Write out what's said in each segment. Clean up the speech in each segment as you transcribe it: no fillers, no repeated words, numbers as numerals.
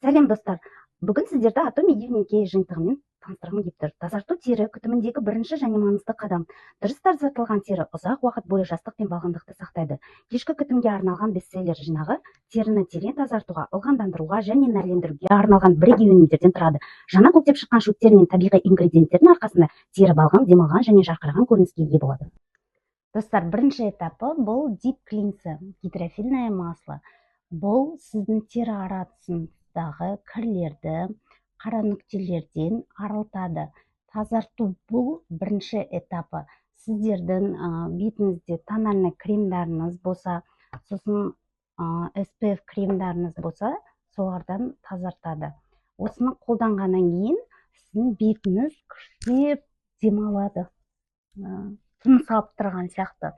Сәлем достар! Бүгін сіздерді Atomy Evening Care жиынтығымен таныстырғым келіп тұр. Тазарту тері күтіміндегі бірінші және маңызды қадам. Дұрыс тазартылған тері ұзақ уақыт бойы жастық пен балғындықты сақтайды. Кешкі күтімге арналған бестселлер жинағы теріні терең тазартуға, ылғандандыруға және нәрлендіруге арналған бірегей өнімдерден тұрады. Жаңа көктеп шыққан шөптер мен табиғи ингредиенттердің арқасында тері балғын, демалған және жарқыраған көрініске ие болады. Достар, бірінші этапы бұл Deep Cleanse, гидрофильное масло. Бұл сіздің тері арасындағы кірлерді, қара нүктелерден арылтады. Тазарту бұл бірінші этапы. Сіздердің бетіңізде тональный кремдарыңыз болса, сосын SPF кремдарыңыз болса, солардан тазартады. Осыны қолданғаннан кейін сіздің бетіңіз күштеп демалады. Тыныс алып тұрған сияқты.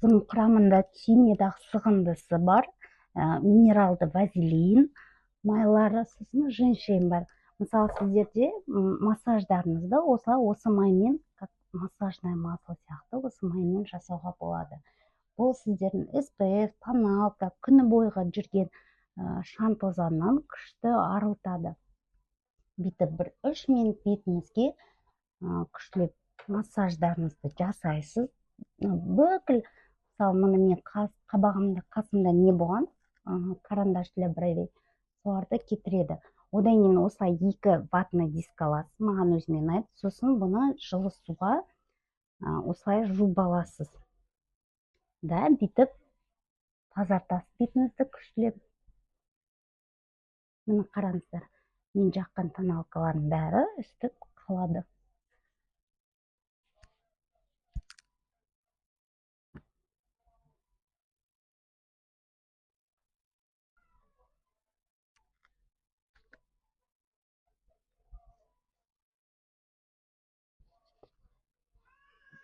Бұның құрамында түймедақ сығындысы бар, минералды вазелин майлары, сосын женьшень бар. Мысалы, сіздерде массаждарыңызды осы маймен, массажное масло сияқты, осы маймен жасауға болады. Бұл сіздердің SPF, тоналка, күні бойғы жүрген шаң тозаңнан күшті арылтады. Бүйтіп бір 3 минут бетіңізге күштілеп массаждарыңызды жасайсыз. Бүкіл, мысалы, мұны мен қабағымда, қасымда не болған, карандаш для бровей, соларды кетіреді. Одан кейін осылай 2 ватный диск аласыз, маған өзіме ұнайды. Сосын бұны жылы суға осылай жуып аласыз. Да, бүйтіп тазартасыз бетіңізді күштілеп. Міне қараңыздар, мен жаққан тоналкалардың бәрі үстіп қалады.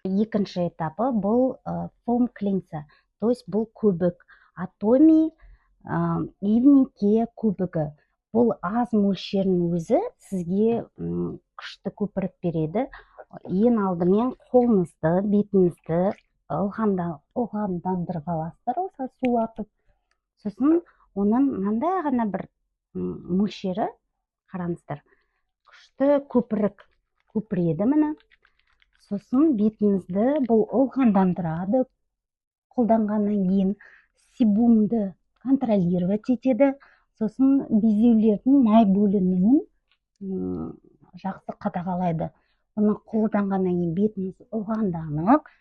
Екінші этапы бұл foam cleanser, то есть бұл көбік. Atomy Evening Care көбігі. Бұл аз мөлшерінің өзі сізге күшті көпіріп береді. Ең алдымен қолыңызды, бетіңізді ылғандандырып аласыздар, осылай сулатып. Сосын оның мынандай ғана бір мөлшері, қараңыздар, күшті көпіреді міне. Сосын бетіңізді бұл ылғандандырады. Қолданғаннан кейін себумды контролировать етеді. Сосын безеулердің май бөлінуін жақсы қадағалайды. Бұны қолданғаннан кейін бетіңіз ылғанданып,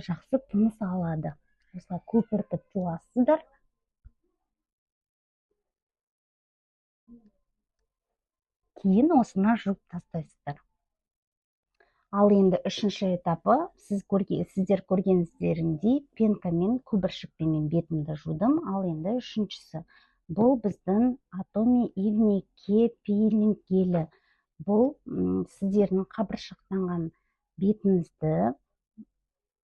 жақсы тыныс алады. Осылай көпіртіп жуасыздар. Кейін осына жуып тастайсыздар. Ал енді үшінші этапы, сіздер көргеніздеріңдей пенкамен, көбіршікпен мен бетімді жудым. Ал енді үшіншісі, бұл біздің Atomy Evening Care пилинг гелі. Бұл сіздердің қабыршықтанған бетіңізді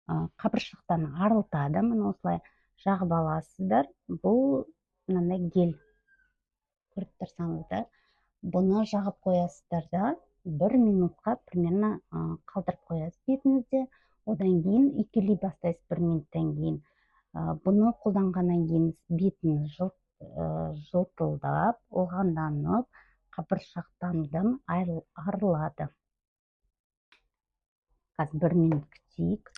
қабыршықтан арылтады. Міне осылай жағып аласыздар. Бұл мынандай гель. Көріп тұрсаңыздар, бұны жағып қоясыздар да 1 минутқа примерно қалдырып қоясыз бетіңізде. Одан кейін үйкелей бастайсыз 1 минуттан кейін. Бұны қолданғаннан кейін бетіңіз жылтылдап, ылғанданып, қабыршақтан арылады. Қазір 1 минут күтейік.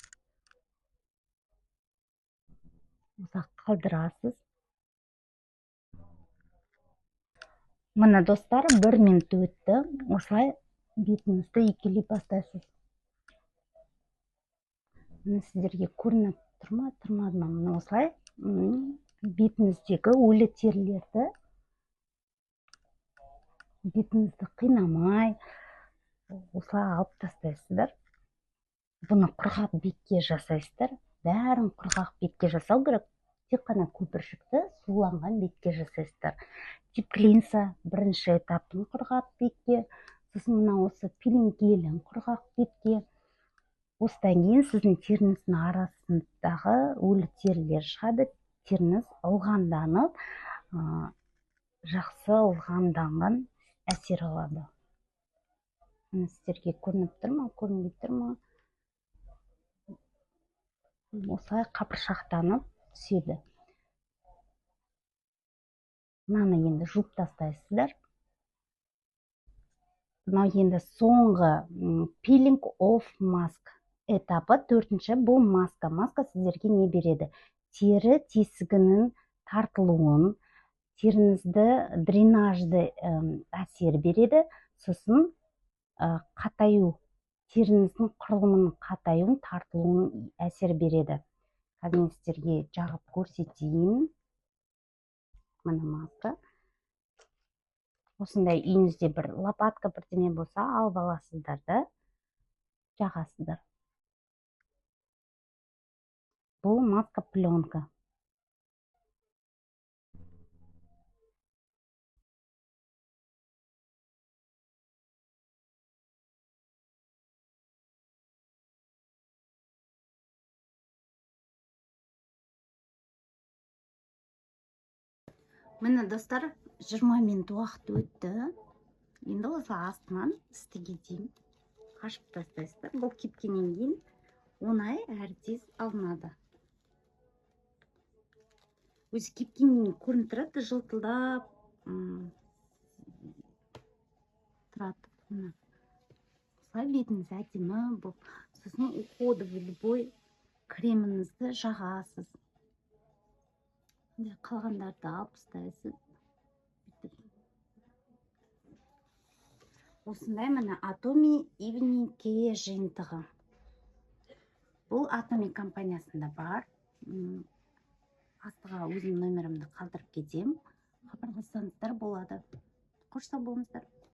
Осылай қалдырасыз. Мына достар, 1 минут өтті. Осылай бетіңізді үйкелей бастайсыз. Міне сіздерге көрініп тұрма, тұрмады ма? Міне осылай бетіңіздегі өлі терілерді, бетіңізді қинамай, осылай алып тастайсыздар. Бұны құрғақ бетке жасайсыздар. Бәрін құрғақ бетке жасау керек. Тек қана көпіршікті суланған бетке жасайсыздар. Deep Cleanse бірінші этаптың құрғақ бетке, сосын мына осы пилинг гелін құрғақ бетке. Осыдан кейін сіздің теріңіздің арасындағы өлі терілер шығады. Теріңіз ылғанданып, жақсы ылғанданған әсер алады. Сіздерге көрініп тұр ма, көрінбей тұр ма? Осылай қабыршақтанып түседі. мынаны енді жуып тастайсыздар. Мынау енді соңғы peeling off mask этапы, 4-ші бұл маска. Маска сіздерге не береді? Тері тесігінің тартылуын, теріңізді дренажды әсер береді, сосын қатаю, теріңіздің құрылымының қатаюын, тартылуын әсер береді. Қазір мен сіздерге жағып көрсетейін. Мына маска. Осындай үйіңізде бір лопатка бірдеме болса, алып аласыздар да жағасыздар. Бұл маска пленка. Міне достар, 20 минут уақыт өтті. Енді осы астынан істіге дейін қашып тастайсыздар. Бұл кепкеннен кейін оңай әрі тез алынады. Өзі кепкеннен көрініп тұрады, жылтылдап тұрады. Осылай бетіңіз әдемі болып, сосын уходовый любой креміңізді жағасыз. Қалғандарды алып тастайсыз. Осындай міне Atomy Evening Care жиынтығы. Бұл Atomy компаниясында бар. Астыға өзім номерімді қалдырып кетем. Хабарлассаңыздар болады. Қош сау болыңыздар.